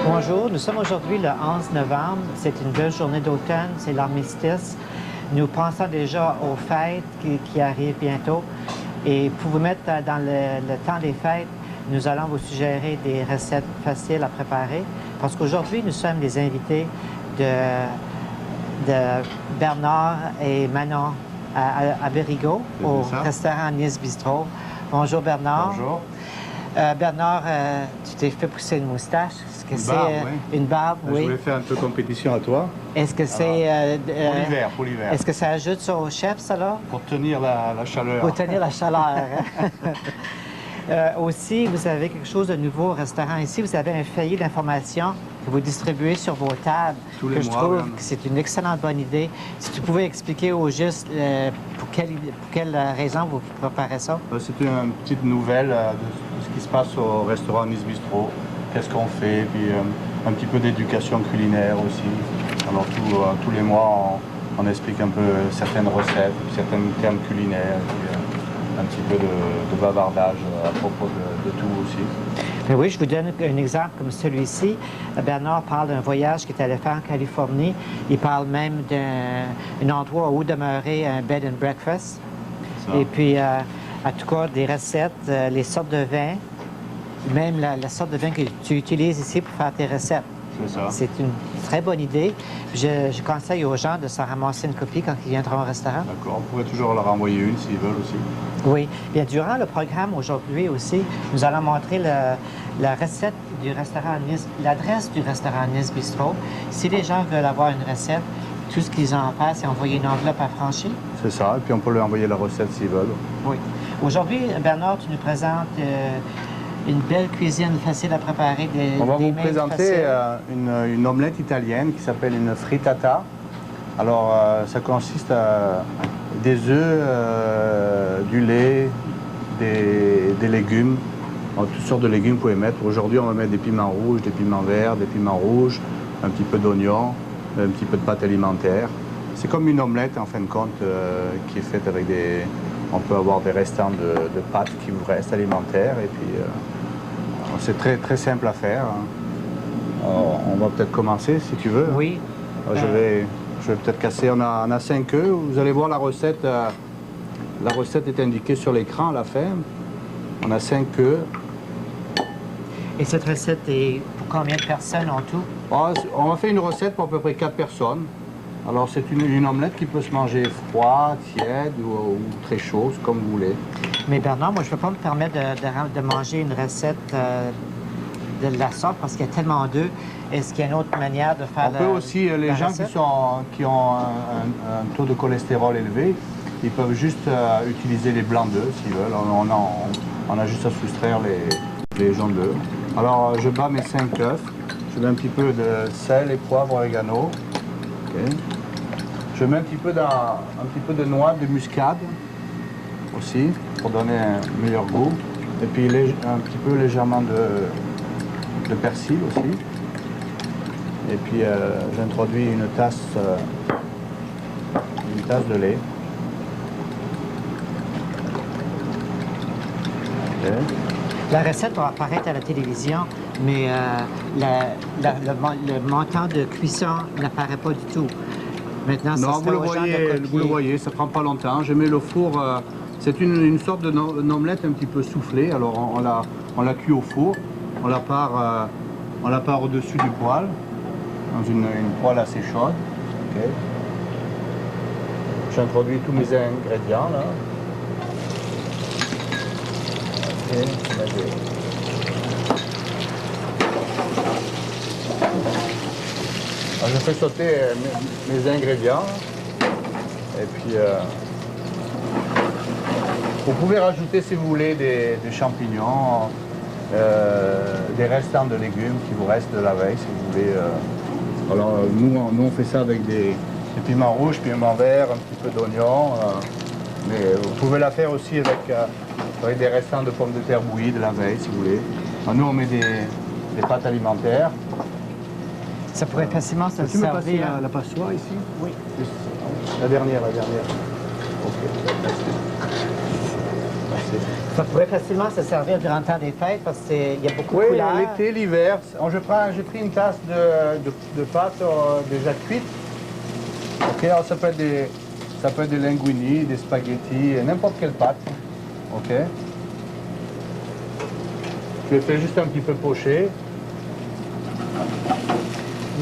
Bonjour, nous sommes aujourd'hui le 11 novembre. C'est une belle journée d'automne, c'est l'armistice. Nous pensons déjà aux fêtes qui arrivent bientôt. Et pour vous mettre dans le temps des fêtes, nous allons vous suggérer des recettes faciles à préparer. Parce qu'aujourd'hui, nous sommes les invités de Bernard et Manon à Bérigaud, au restaurant Nice Bistro. Bonjour Bernard. Bonjour. Bernard, tu t'es fait pousser une moustache. Est-ce que c'est une barbe? Oui. Je voulais faire un peu compétition à toi. Est-ce que c'est... pour l'hiver. Est-ce que ça ajoute ça au chef, ça là? Pour tenir la chaleur. Pour tenir la chaleur. Aussi, vous avez quelque chose de nouveau au restaurant ici. Vous avez un feuillet d'information que vous distribuez sur vos tables. Tous les mois, je trouve que c'est une excellente bonne idée. Si tu pouvais expliquer au juste pour quelle raison vous préparez ça? C'est une petite nouvelle de ce qui se passe au restaurant Nice Bistro. Qu'est-ce qu'on fait, puis un petit peu d'éducation culinaire aussi. Alors tous les mois, on explique un peu certaines recettes, certains termes culinaires. Puis, un petit peu de bavardage à propos de tout aussi. Mais oui, je vous donne un exemple comme celui-ci. Bernard parle d'un voyage qu'il est allé faire en Californie. Il parle même d'un endroit où demeurer un bed and breakfast. Et puis, en tout cas, des recettes, les sortes de vins, même la sorte de vin que tu utilises ici pour faire tes recettes. C'est ça. C'est une très bonne idée. Je conseille aux gens de s'en ramasser une copie quand ils viendront au restaurant. D'accord. On pourrait toujours leur envoyer une s'ils veulent aussi. Oui. Bien, durant le programme aujourd'hui aussi, nous allons montrer la recette du restaurant Nice, l'adresse du restaurant Nice Bistro. Si les gens veulent avoir une recette, tout ce qu'ils ont à faire, c'est envoyer une enveloppe affranchie. C'est ça. Et puis on peut leur envoyer la recette s'ils veulent. Oui. Aujourd'hui, Bernard, tu nous présentes une belle cuisine facile à préparer. On va vous présenter une omelette italienne qui s'appelle une frittata. Alors, ça consiste à des œufs, du lait, des légumes. Alors, toutes sortes de légumes vous pouvez mettre. Aujourd'hui, on va mettre des piments rouges, des piments verts, des piments rouges, un petit peu d'oignon, un petit peu de pâte alimentaire. C'est comme une omelette, en fin de compte, qui est faite avec des... On peut avoir des restants de pâtes qui vous restent alimentaires. Et puis, c'est très, très simple à faire. Alors, on va peut-être commencer, si tu veux. Oui. Alors, je vais peut-être casser. On a 5 œufs. Vous allez voir la recette. La recette est indiquée sur l'écran à la fin. On a 5 œufs. Et cette recette est pour combien de personnes en tout? On va faire une recette pour à peu près 4 personnes. Alors, c'est une omelette qui peut se manger froid, tiède ou très chaud, comme vous voulez. Mais Bernard, moi, je ne peux pas me permettre de manger une recette de la sorte parce qu'il y a tellement d'œufs. Est-ce qu'il y a une autre manière de faire On peut aussi, les gens qui ont un taux de cholestérol élevé, ils peuvent juste utiliser les blancs d'œufs s'ils veulent. On a juste à soustraire les jaunes d'œufs. Alors, je bats mes 5 œufs. Je mets un petit peu de sel et poivre, oregano. Okay. Je mets un petit peu de noix de muscade aussi, pour donner un meilleur goût. Et puis un petit peu légèrement de persil aussi. Et puis j'introduis une tasse de lait. Okay. La recette va apparaître à la télévision, mais le montant de cuisson n'apparaît pas du tout. Maintenant, non, vous le voyez, ça prend pas longtemps. Je mets le four, c'est une sorte d'omelette un petit peu soufflée. Alors on la cuit au four, on la part au-dessus du poêle, dans une poêle assez chaude. Okay. J'introduis tous mes ingrédients là. Okay. Alors, je fais sauter mes ingrédients. Et puis, vous pouvez rajouter, si vous voulez, des champignons, des restants de légumes qui vous restent de la veille, si vous voulez. Alors, nous, on fait ça avec des piments rouges, piments verts, un petit peu d'oignon. Mais vous pouvez la faire aussi avec des restants de pommes de terre bouillies de la veille, si vous voulez. Alors, nous, on met des pâtes alimentaires. Ça pourrait facilement se Tu me passes servir. la passoire ici? Oui. Juste la dernière. Ok, merci. Merci. Ça pourrait facilement se servir durant le temps des fêtes parce qu'il y a beaucoup Oui, de couleurs. l'été, l'hiver. J'ai pris une tasse de pâtes déjà cuites. Ok, alors ça peut être des linguini, des spaghettis, n'importe quelle pâte. Ok. Je les fais juste un petit peu pocher.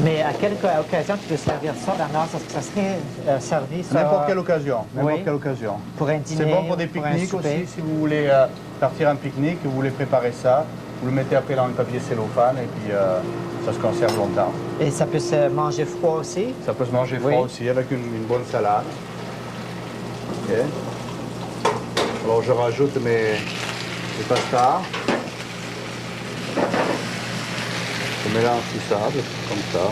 Mais à quelle occasion tu peux servir ça, Bernard? Ça serait servi sur... N'importe quelle occasion. N'importe Oui. quelle occasion. Pour un dîner, C'est bon pour des pour un pique-niques souper. aussi. Si vous voulez partir en pique-nique, vous voulez préparer ça, vous le mettez après dans le papier cellophane et puis ça se conserve longtemps. Et ça peut se manger froid aussi? Ça peut se manger froid Oui. aussi avec une bonne salade. Ok. Alors je rajoute mes pastas. Je mélange tout ça, comme ça.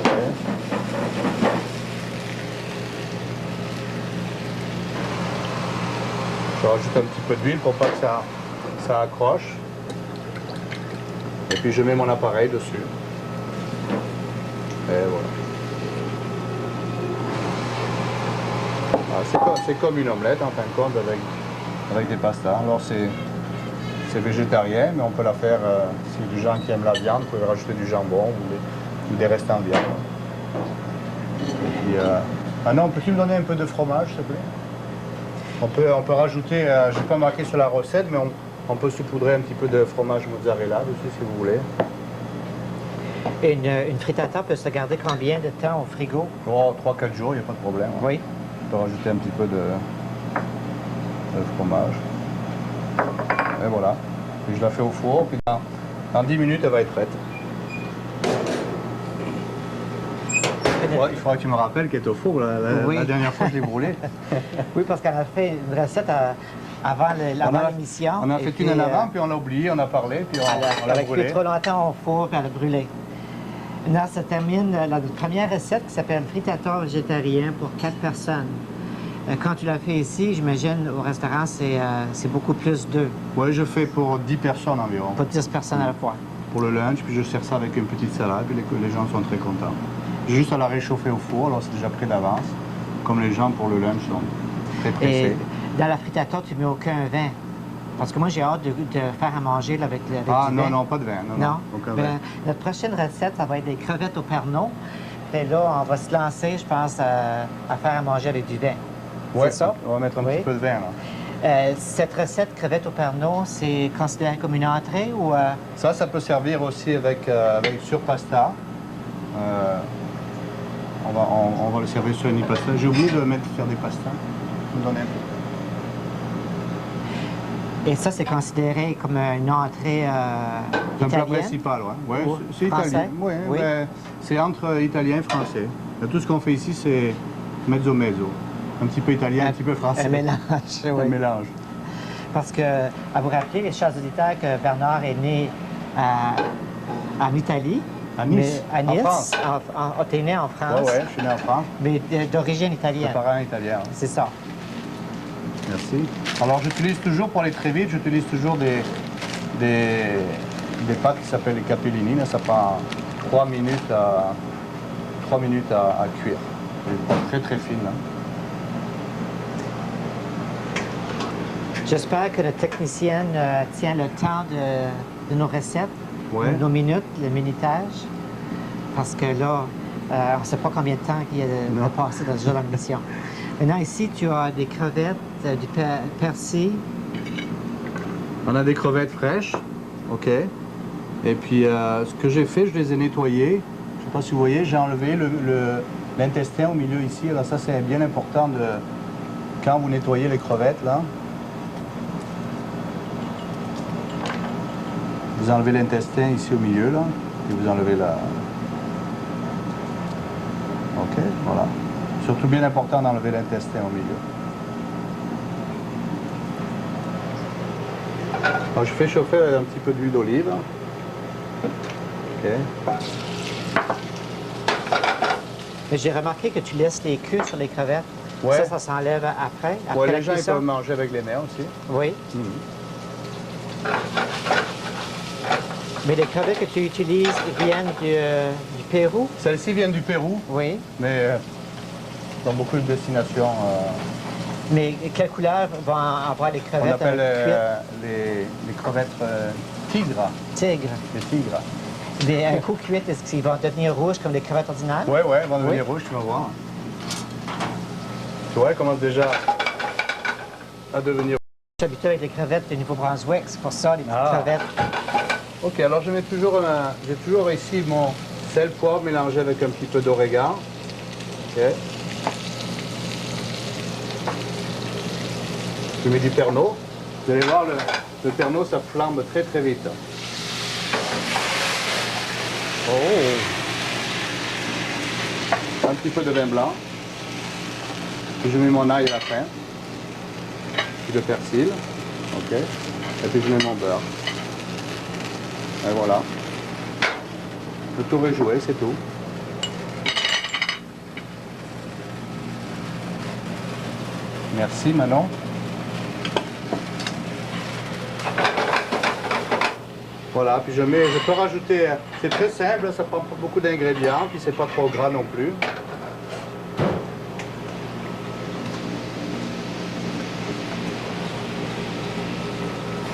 Ok. Je rajoute un petit peu d'huile pour pas que ça accroche. Et puis je mets mon appareil dessus. Et voilà. C'est comme une omelette en fin de compte avec des pastas. Alors c'est végétarien, mais on peut la faire, si y a des gens qui aiment la viande, vous pouvez rajouter du jambon ou des restants de viande. Et puis, maintenant, peux-tu me donner un peu de fromage, s'il te plaît? On peut rajouter, je n'ai pas marqué sur la recette, mais on peut saupoudrer un petit peu de fromage mozzarella dessus, si vous voulez. Et une frittata peut se garder combien de temps au frigo? Oh, 3-4 jours, il n'y a pas de problème. Hein. Oui. On peut rajouter un petit peu de fromage. Et voilà. Puis je la fais au four, puis dans 10 minutes, elle va être prête. Ouais, il faudra que tu me rappelles qu'elle est au four. Oui. La dernière fois, je l'ai brûlée. Oui, parce qu'on a fait une recette avant l'émission. On a et fait puis, une en avant, puis on l'a oublié, on a parlé, puis on elle l'a a cuit brûlée. trop longtemps au four, puis elle a brûlé. Là, ça termine la première recette qui s'appelle frittata végétarien pour 4 personnes. Quand tu l'as fait ici, j'imagine, au restaurant, c'est beaucoup plus d'œufs. Oui, je fais pour 10 personnes environ. Pas 10 personnes à la fois. Pour le lunch, puis je sers ça avec une petite salade, puis les gens sont très contents. J'ai juste à la réchauffer au four, alors c'est déjà prêt d'avance. Comme les gens pour le lunch sont très pressés. Et dans la frittata, tu ne mets aucun vin. Parce que moi, j'ai hâte de faire à manger là, avec du vin. Non, pas de vin. Non. Aucun vin. Notre prochaine recette, ça va être des crevettes au Pernod. Et là, on va se lancer, je pense, à faire à manger avec du vin. Ouais, c'est ça? On va mettre un Oui. petit peu de vin, là. Cette recette crevettes au Pernod, c'est considéré comme une entrée ou... Ça peut servir aussi avec sur pasta. On va le servir sur une pasta. J'ai oublié de faire des pastas. Je vais me donner un peu. Et ça, c'est considéré comme une entrée C'est un plat italienne? principal, ouais. Ou C'est français? italien. Ouais, Oui. ben, c'est entre italien et français. Tout ce qu'on fait ici, c'est mezzo-mezzo. Un petit peu italien, un petit peu français. Un mélange, oui. Un mélange. Parce que, à vous rappeler, les chers auditeurs, que Bernard est né en Italie. À Nice, Mais à Nice. en France. T'es né en France. Oui, je suis né en France. Mais d'origine Mes italienne. parents italiens. C'est ça. Merci. Alors j'utilise toujours, pour aller très vite, j'utilise toujours des pâtes qui s'appellent les capellini. Là, ça prend 3 minutes à cuire. Des pâtes très très fines. Là. J'espère que notre technicienne tient le temps de nos recettes, Ouais. nos minutes, le minutage. Parce que là, on ne sait pas combien de temps il y a de passer dans déjà dans l'émission. Maintenant, ici, tu as des crevettes, du persil. On a des crevettes fraîches, ok. Et puis ce que j'ai fait, je les ai nettoyées. Je ne sais pas si vous voyez, j'ai enlevé l'intestin au milieu ici. Alors ça, c'est bien important quand vous nettoyez les crevettes là. Vous enlevez l'intestin ici au milieu, là, et vous enlevez la... Ok, voilà. Surtout bien important d'enlever l'intestin au milieu. Alors, je fais chauffer un petit peu d'huile d'olive. Ok. J'ai remarqué que tu laisses les queues sur les crevettes. Ouais. Ça s'enlève après Ouais, la les gens ils cuisson? peuvent manger avec les mains aussi. Oui. Mais les crevettes que tu utilises viennent du Pérou? Celles-ci viennent du Pérou, Oui. mais dans beaucoup de destinations. Mais quelle couleur vont avoir les On crevettes appelle cuites? les crevettes tigres. Tigres. Les tigres. Mais un coup cuites, est-ce qu'ils vont devenir rouges comme les crevettes ordinaires? Ouais, elles vont devenir rouges, tu vas voir. Tu vois, elles commencent déjà à devenir. Je suis habitué avec les crevettes du Nouveau-Brunswick, c'est pour ça, les petites crevettes. Ok, alors je mets toujours, j'ai toujours ici mon sel, poivre mélangé avec un petit peu d'origan. Ok. Je mets du Pernod. Vous allez voir, le Pernod, ça flambe très très vite. Oh! Un petit peu de vin blanc. Puis je mets mon ail à la fin. Puis le persil. Ok. Et puis je mets mon beurre. Et voilà. Le tour est joué, c'est tout. Merci Manon. Voilà, puis je peux rajouter, c'est très simple, ça prend pas beaucoup d'ingrédients, puis c'est pas trop gras non plus.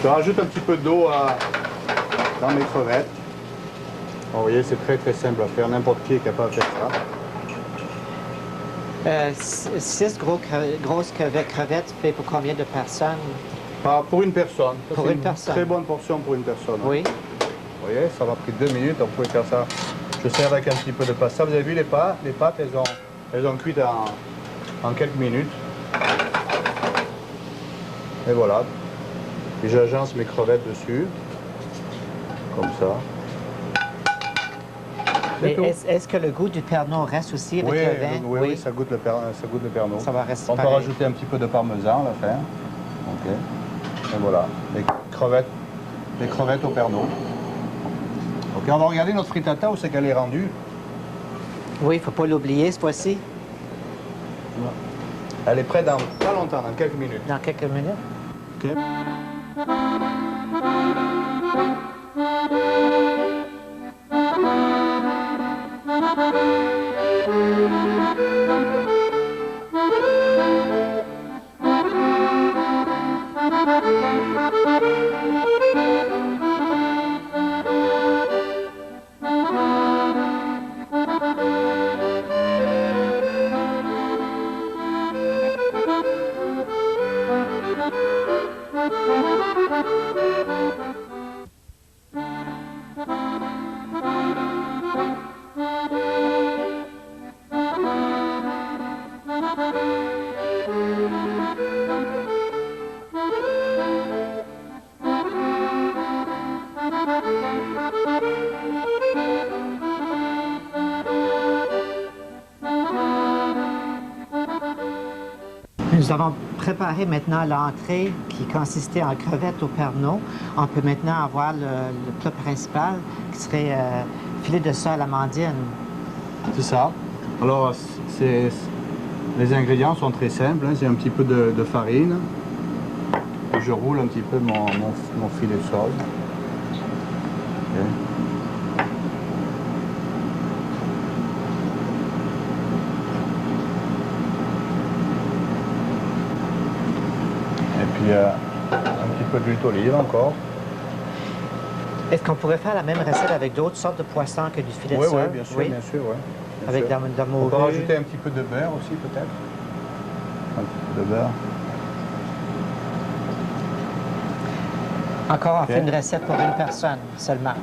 Je rajoute un petit peu d'eau dans mes crevettes. Bon, vous voyez, c'est très très simple à faire, n'importe qui est capable de faire ça. 6 grosses crevettes fait pour combien de personnes? Pour une personne. Ça, pour une personne. Très bonne portion pour une personne. Oui. Vous voyez, ça m'a pris 2 minutes, on pouvait faire ça. Je sers avec un petit peu de pasta. Vous avez vu les pâtes? Les pâtes, elles ont cuit en quelques minutes. Et voilà. Et j'agence mes crevettes dessus. Comme ça. Mais est-ce que le goût du Pernod reste aussi avec le vin? Oui, ça goûte le Pernod. Ça va rester On peut pareil. rajouter un petit peu de parmesan à la fin. Ok. Et voilà, les crevettes au Pernod. Ok, on va regarder notre frittata où c'est qu'elle est rendue. Oui, il ne faut pas l'oublier cette fois-ci. Elle est prête dans pas longtemps, dans quelques minutes. Dans quelques minutes. Ok. Nous avons préparé maintenant l'entrée qui consistait en crevettes au Pernod. On peut maintenant avoir le plat principal qui serait filet de sole à l'amandine. C'est ça. Alors, les ingrédients sont très simples. Hein. C'est un petit peu de farine. Et je roule un petit peu mon filet de sole. Okay. Et puis, un petit peu d'huile d'olive encore. Est-ce qu'on pourrait faire la même recette avec d'autres sortes de poissons que du filet de sole? Oui, bien sûr, bien sûr. Ouais. Avec de la morue. On peut rajouter un petit peu de beurre aussi, peut-être. Un petit peu de beurre. Encore, on fait une recette pour une personne seulement.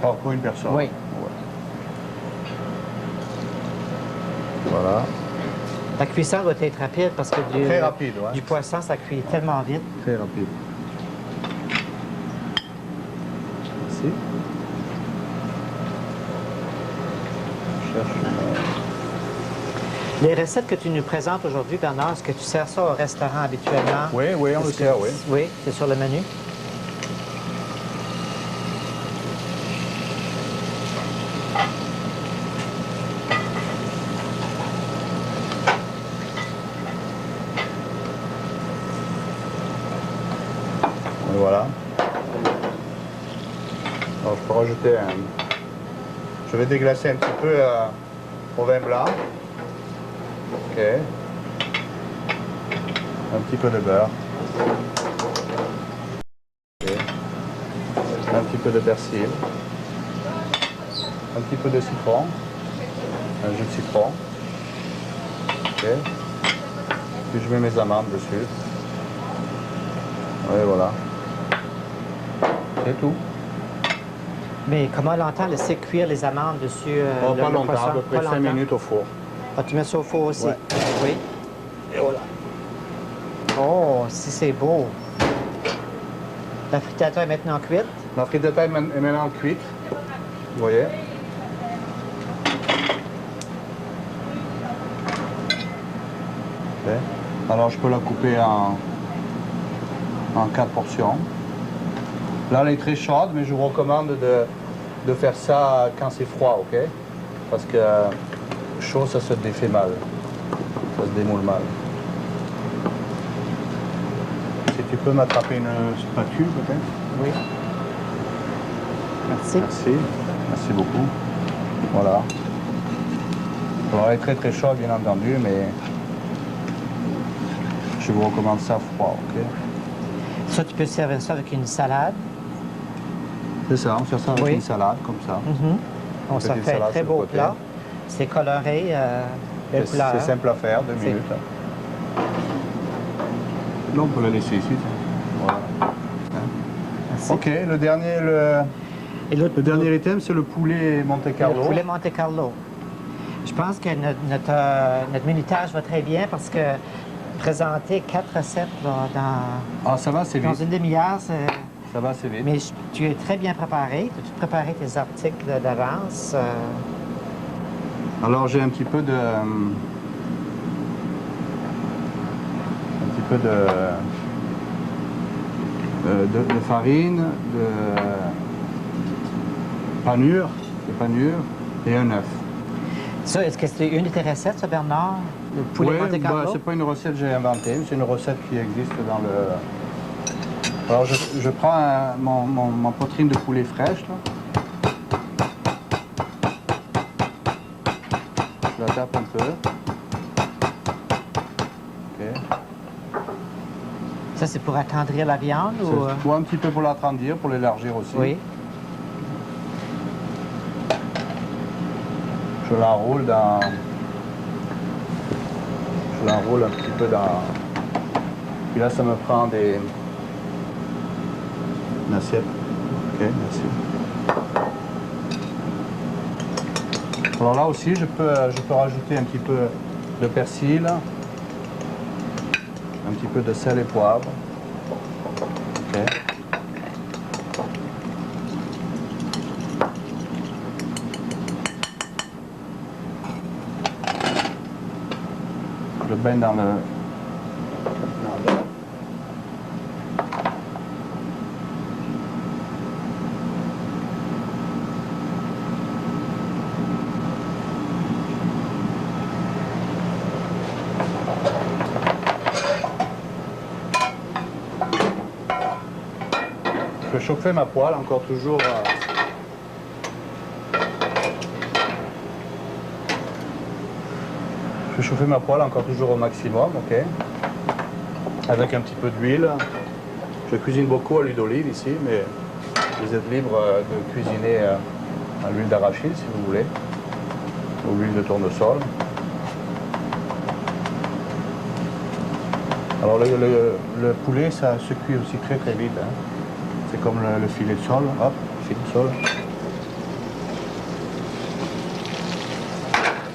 Pour une personne? Oui. Ouais. Voilà. La cuisson doit être rapide parce que Très rapide, ouais. du poisson, ça cuit tellement vite. Très rapide. Merci. Je cherche Les recettes que tu nous présentes aujourd'hui, Bernard, est-ce que tu sers ça au restaurant habituellement? Oui, oui, on le Est-ce que- sert, oui. Oui, c'est sur le menu. Et voilà. Alors, je peux rajouter un... Je vais déglacer un petit peu au vin blanc. Ok. Un petit peu de beurre. Ok. Un petit peu de persil. Un petit peu de citron. Un jus de citron. Ok. Puis je mets mes amandes dessus. Et voilà. C'est tout. Mais comment longtemps laisser cuire les amandes dessus Oh, le pas longtemps, poisson? à peu près Pas 5 longtemps? minutes au four. Ah, tu mets ça au four aussi? Ouais. Oui. Et voilà. Oh, si c'est beau. La frittata est maintenant cuite. La frittata est maintenant cuite. Vous voyez? Ok. Alors je peux la couper en 4 portions. Là elle est très chaude, mais je vous recommande de faire ça quand c'est froid, ok? Parce que chaud ça se défait mal. Ça se démoule mal. Si tu peux m'attraper une spatule peut-être? Oui. Merci. Merci, merci beaucoup. Voilà. Alors elle est très très chaude bien entendu, mais je vous recommande ça froid, ok? Ça, tu peux servir ça avec une salade. C'est ça, on sert ça avec Oui. une salade comme ça. On s'en Petite fait un salade très sur le beau côté. plat. C'est coloré, belle couleur. C'est simple à faire, 2 C'est- minutes. Là on peut la laisser ici. Voilà. Merci. Ok, le dernier, Et l'autre, le dernier item c'est le poulet Monte Carlo. le poulet Monte Carlo. Je pense que notre minutage va très bien parce que présenter 4 recettes là, Ah ça va, c'est dans vite. une demi-heure, Ça va, c'est vite. mais tu es très bien préparé. Tu as tout préparé tes articles d'avance. Alors j'ai un petit peu de de farine, de panure et un œuf. Ça, est-ce que c'est une de tes recettes, ça, Bernard? Le poulet Oui, Monte Carlo? c'est pas une recette que j'ai inventée, c'est une recette qui existe dans le... Alors je prends ma poitrine de poulet fraîche, là. Je la tape un peu. Ok. Ça, c'est pour attendrir la viande ou... C'est un petit peu pour l'attendir, pour l'élargir aussi. Oui. Je l'enroule dans... Je l'enroule un petit peu dans... Puis là, ça me prend une assiette. Ok, merci. Alors là aussi, je peux rajouter un petit peu de persil, un petit peu de sel et poivre. Ok. Je le baigne dans le... Je vais chauffer ma poêle encore toujours. Je vais chauffer ma poêle encore toujours au maximum, ok. Avec un petit peu d'huile. Je cuisine beaucoup à l'huile d'olive ici, mais vous êtes libre de cuisiner à l'huile d'arachide si vous voulez, ou l'huile de tournesol. Alors le poulet, ça se cuit aussi très très vite. Hein. C'est comme le filet de sole. Hop, filet de sole.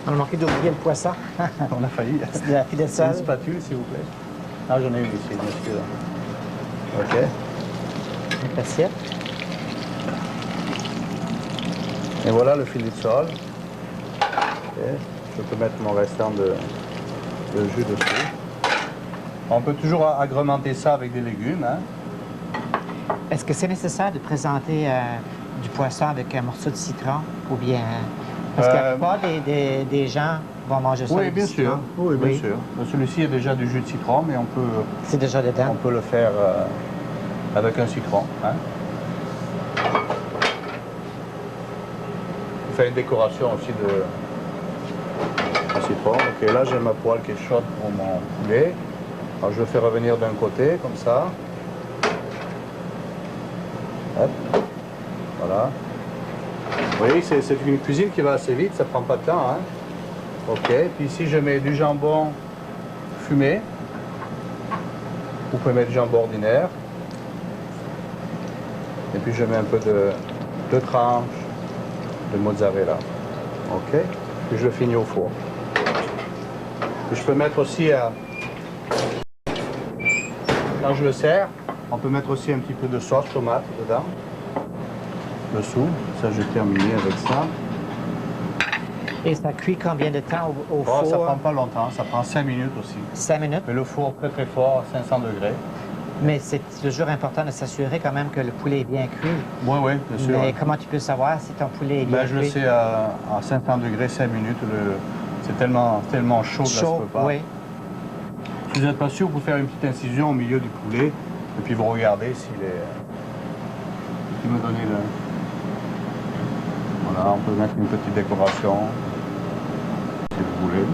On a manqué d'oublier le poisson. On a failli. C'est de la filet de Une sel. spatule, s'il vous plaît. Ah, j'en ai une ici, bien sûr. Ok. Une assiette. Et voilà le filet de sole. Okay. Je peux mettre mon restant de jus dessus. On peut toujours agrémenter ça avec des légumes. Hein. Est-ce que c'est nécessaire de présenter du poisson avec un morceau de citron ou bien... Parce que la plupart des gens vont manger ça avec bien du citron. sûr. Oui, bien sûr. Celui-ci a déjà du jus de citron, mais on peut... C'est déjà dedans. On peut le faire avec un citron. Hein. On fait une décoration aussi de citron. Ok, là j'ai ma poêle qui est chaude pour mon poulet. Alors je le fais revenir d'un côté, comme ça. Hop. Voilà. Vous voyez, c'est une cuisine qui va assez vite, ça prend pas de temps. Hein. Ok, puis ici je mets du jambon fumé. Vous pouvez mettre du jambon ordinaire. Et puis je mets un peu de 2 tranches de mozzarella. Ok, puis je le finis au four. Puis je peux mettre aussi, quand je le sers, on peut mettre aussi un petit peu de sauce tomate dedans. Dessous, ça j'ai terminé avec ça. Et ça cuit combien de temps au four? Ça prend pas longtemps, ça prend 5 minutes aussi. 5 minutes? Mais le four très très fort, à 500 degrés. Mais c'est toujours important de s'assurer quand même que le poulet est bien cuit. Oui, oui, bien sûr. Mais comment tu peux savoir si ton poulet est bien cuit? Je le sais à 500 degrés, 5 minutes. C'est tellement chaud que ça se peut pas. Oui. Si vous n'êtes pas sûr, vous pouvez faire une petite incision au milieu du poulet et puis vous regardez s'il est... Il me donner le... Voilà, on peut mettre une petite décoration, si vous voulez.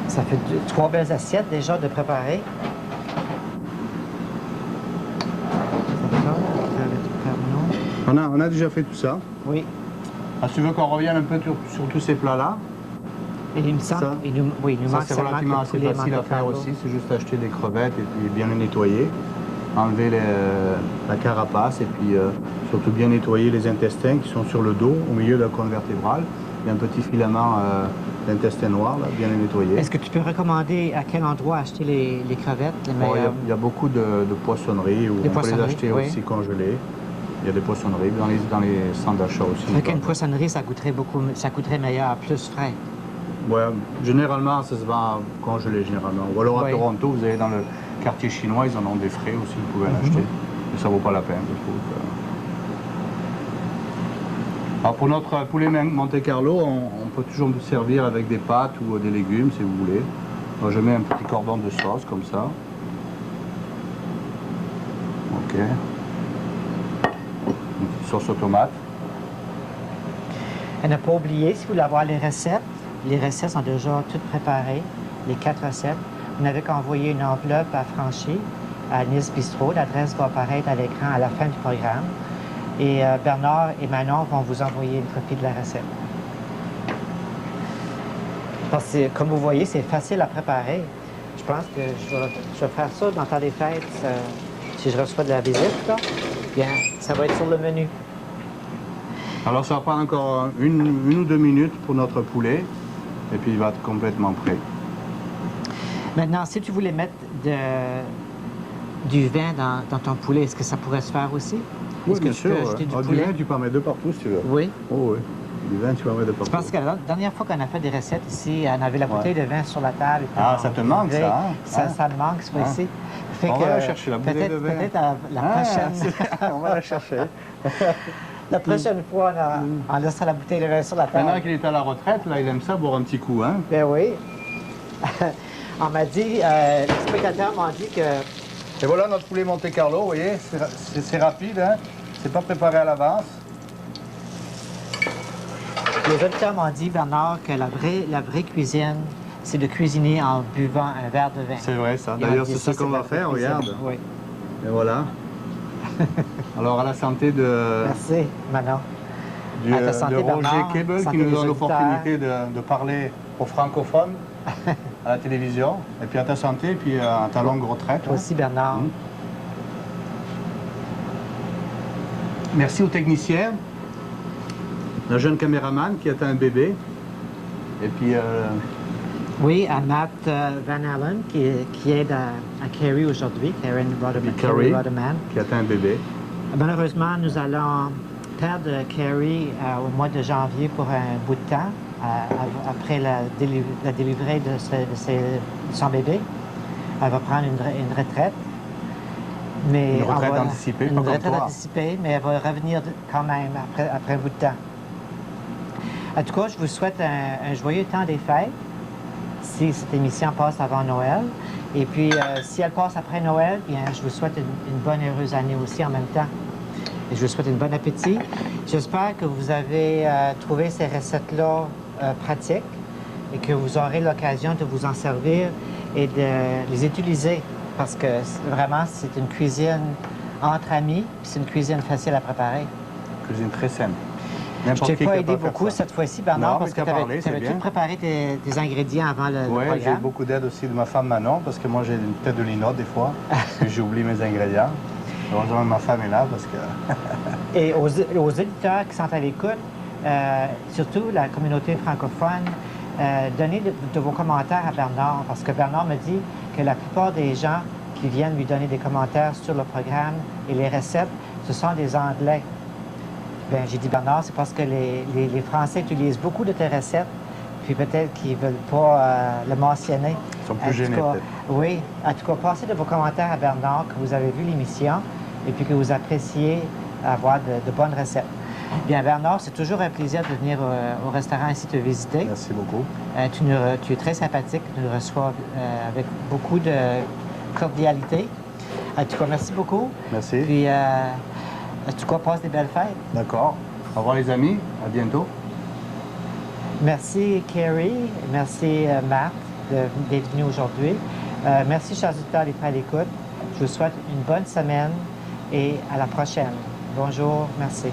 Ça fait 3 belles assiettes déjà de préparer. On a déjà fait tout ça. Oui. Ah, si tu veux qu'on revienne un peu sur tous ces plats-là. Et il me semble, il nous manque c'est seulement relativement que le assez poulet facile à Monte faire Carlo. aussi. C'est juste acheter des crevettes et puis bien les nettoyer. Enlever la carapace et puis surtout bien nettoyer les intestins qui sont sur le dos, au milieu de la colonne vertébrale. Il y a un petit filament d'intestin noir, là, bien les nettoyer. Est-ce que tu peux recommander à quel endroit acheter les crevettes? Il y a beaucoup de poissonneries où on peut les acheter aussi congelées. Il y a des poissonneries dans les centres d'achat aussi. Avec une poissonnerie, ça coûterait meilleur, plus frais. Ouais, généralement, ça se vend congelé, généralement. Ou alors à Toronto, vous allez dans le quartier chinois, ils en ont des frais aussi, vous pouvez en acheter. Mais ça vaut pas la peine, je trouve. Alors pour notre poulet Monte Carlo, on peut toujours le servir avec des pâtes ou des légumes, si vous voulez. Alors, je mets un petit cordon de sauce, comme ça. Ok. Une petite sauce aux tomates. Et ne pas oublier, si vous voulez avoir les recettes sont déjà toutes préparées, les 4 recettes. Vous n'avez qu'à envoyer une enveloppe affranchie à Nice Bistro. L'adresse va apparaître à l'écran à la fin du programme. Et Bernard et Manon vont vous envoyer une copie de la recette. Parce que, comme vous voyez, c'est facile à préparer. Je pense que je vais faire ça dans le temps des fêtes. Si je reçois de la visite, là, bien, ça va être sur le menu. Alors ça va prendre encore une ou 2 minutes pour notre poulet. Et puis il va être complètement prêt. Maintenant, si tu voulais mettre du vin dans ton poulet, est-ce que ça pourrait se faire aussi? Oui, bien sûr. Du vin, tu peux en mettre de partout si tu veux. Oui? Oh, oui. Du vin, tu peux en mettre de partout. Parce que la dernière fois qu'on a fait des recettes ici, on avait la bouteille de vin sur la table. Ah, ça te manque ça, hein? Ça me manque, ça, ici. Fait on va la chercher, la bouteille de vin. Peut-être la prochaine... on va la chercher. La prochaine fois, on laissera la bouteille de vin sur la table. Maintenant qu'il est à la retraite, là, il aime ça boire un petit coup, hein? Ben oui. On m'a dit, les spectateurs m'ont dit que... Et voilà notre poulet Monte Carlo, vous voyez, c'est rapide, hein? C'est pas préparé à l'avance. Les auditeurs m'ont dit, Bernard, que la vraie cuisine, c'est de cuisiner en buvant un verre de vin. C'est vrai, ça. D'ailleurs, c'est ça qu'on va faire, regarde. Oui. Et voilà. Alors, à la santé de... Merci, Manon. De Roger Kebel, qui nous donne l'opportunité de parler aux francophones à la télévision. Et puis à ta santé, et puis à ta longue retraite. Toi aussi, Bernard. Merci aux techniciens. Un jeune caméraman qui attend un bébé. Et puis... Oui, à Matt Van Allen, qui aide à Carrie aujourd'hui, Karen Rodderman. Qui attend un bébé. Malheureusement, nous allons père de Carrie au mois de janvier pour un bout de temps, après la délivrée de son bébé. Elle va prendre une retraite. Mais une retraite anticipée, une pas comme retraite toi. anticipée, mais elle va revenir quand même après un bout de temps. En tout cas, je vous souhaite un joyeux temps des fêtes, si cette émission passe avant Noël. Et puis, si elle passe après Noël, bien, je vous souhaite une bonne et heureuse année aussi en même temps. Et je vous souhaite un bon appétit. J'espère que vous avez trouvé ces recettes-là pratiques et que vous aurez l'occasion de vous en servir et de les utiliser parce que vraiment, c'est une cuisine entre amis, puis c'est une cuisine facile à préparer. Cuisine très saine. Je ne t'ai Qui pas est aidé capable de faire beaucoup ça. cette fois-ci, Bernard, Non, parce mais que t'as parlé, tu avais c'est tout bien. préparé tes ingrédients avant le Oui, j'ai programme. beaucoup d'aide aussi de ma femme Manon, parce que moi j'ai une tête de linotte des fois, et j'oublie mes ingrédients. Heureusement, ma femme est là parce que... Et aux éditeurs qui sont à l'écoute, surtout la communauté francophone, donnez de vos commentaires à Bernard, parce que Bernard me dit que la plupart des gens qui viennent lui donner des commentaires sur le programme et les recettes, ce sont des Anglais. Bien, j'ai dit Bernard, c'est parce que les Français utilisent beaucoup de tes recettes, puis peut-être qu'ils ne veulent pas le mentionner. Ils sont plus gênés peut-être. Oui, en tout cas, passez de vos commentaires à Bernard, que vous avez vu l'émission, et puis que vous appréciez avoir de bonnes recettes. Bien, Bernard, c'est toujours un plaisir de venir au restaurant ici te visiter. Merci beaucoup. Tu es très sympathique, tu nous reçois avec beaucoup de cordialité. En tout cas, merci beaucoup. Merci. Puis, en tout cas, passe des belles fêtes. D'accord. Au revoir les amis, à bientôt. Merci Carrie, merci Marthe d'être venue aujourd'hui. Merci chers auditeurs d'être à l'écoute. Je vous souhaite une bonne semaine et à la prochaine. Bonjour, merci.